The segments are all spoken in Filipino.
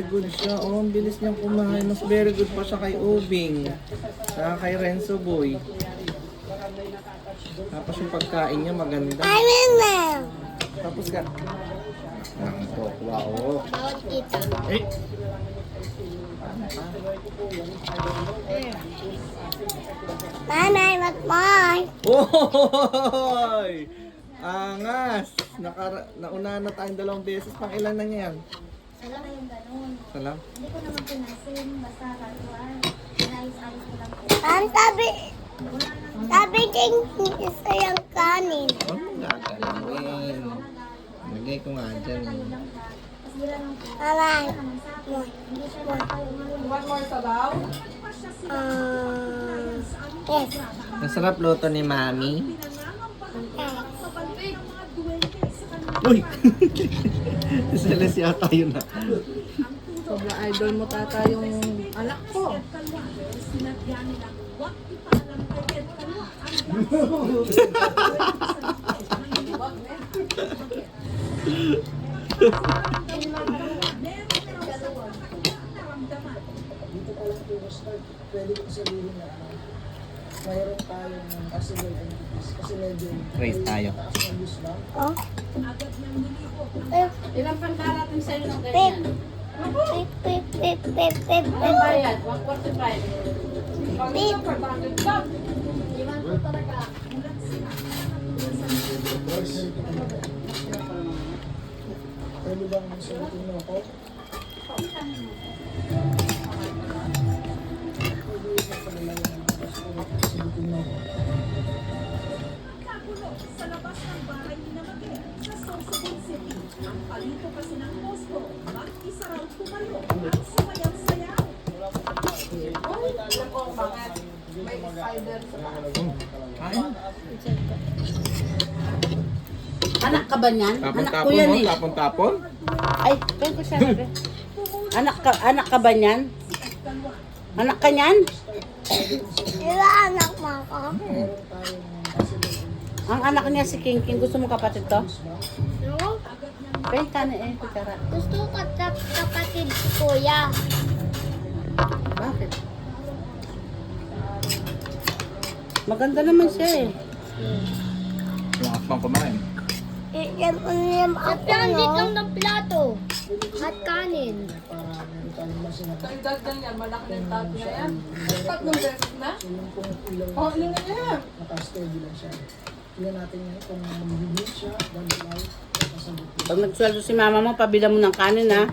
good siya. Oh, ang bilis niyang kumain. Mas very good pa siya kay Ubing. Saka kay Renzo Boy. Tapos yung pagkain niya maganda. Tapos ka... Ang tokwa, oh. Eh! Nanay, mag-bye. Oy! Angas! Nauna na tayong 2 beses. Pang ilan na niya yan? Wala kayong ganun. Salam? Hindi ko naman pinasin. Basta katuan. Inayos-ayos ko lang po. Sabi din isa yung kanin. Ano mo gagalawin? Lagay ko nga dyan. Kayo lang ka. Tapos bila lang po. Nanay. Naman sa akin. Hindi siya lang kayo marunong. One more sabaw? Yes. Masarap luto ni Mami. Yes. Uy! Salas yata yun na. Sobra idol mo tata yung anak ko. Dito pa lang po start, pwede ko sabihin na mayroon tayong possible entities kasi medyo Raise tayo. taas na views lang. Oh. Ilang pang darating sa'yo ng Pip. ganyan? Pip, pip, pip, pip, pip, Ang pip. bayad, 145. Pag ito, 500 lang. Iwan ko talaga. Pwede bang sagutin mo ako? Pwede ba pala yan? Tapos kung sagutin mo ako. Sa labas ng bahay ni Namager sa Sorsogon City. Ang palito kasi ng Costco, mag-isa raw tumayo at sumayaw-sayaw. Alam ko bakit may spider sa taas. Anak ka ba niyan? Anak ko yan eh. Tapon-tapon? Ay, kaya ko siya sabi. Anak ka ba niyan? Anak ka niyan? Diba anak mo ako? Ang anak niya si King King. Gusto mo kapatid to? No? Kaya ka na eh, kutsara. Gusto ko kapatid si kuya. Bakit? Maganda naman siya eh. Lakas pang kumain. Iyan ako, no? ng plato. At kanin. Para meron tayong mas Sa edad na yan, malaki na yung tato na yan. 3 beses na? So yung kung ilang Oh, ilan na yan? naka-steady lang siya. Tingnan natin ngayon kung mag-review siya, one life, kasagutin. Pag nagsweldo si mama mo, pabila mo ng kanin ha.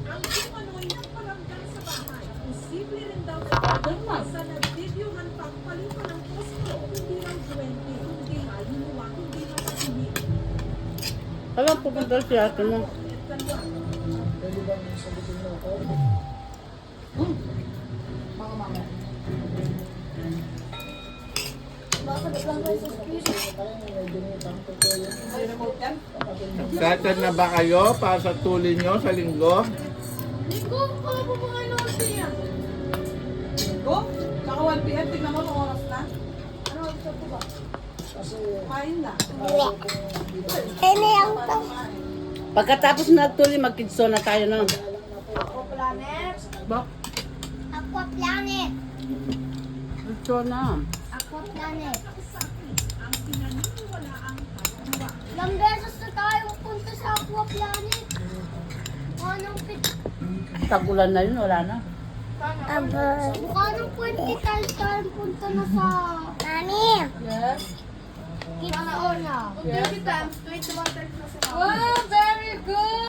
Ang umano'y nagparamdam sa bahay. Posible rin daw sa nag-videohan pang palito ng Costco. Hindi raw 20, kundi halimuwa, kundi matahimik. Kaya pupunta si ate mo. Pwede bang sagutin mo ako? Mga mama. Medyo may tampo ko yun. May remote yan? Excited na ba kayo para sa tuli nyo sa linggo? Go? Naka 1 p.m. Tignan mo ang oras na. Ano gusto ko ba? Kasi Kain na. Ano yung to? Pagkatapos nagtuloy, mag-kidso na tayo na. Ako planet. Ba? Aqua Planet. Kidso na. Aqua Planet. Ang pinaniniwala ang paggawa. Ilang beses na tayo punta sa Aqua Planet. Anong Tag-ulan na yun, wala na. mukha nang 20 times tayo punta na sa... Nani! Yes. Kita na. 30 times, 21 times na sa Wow, very good!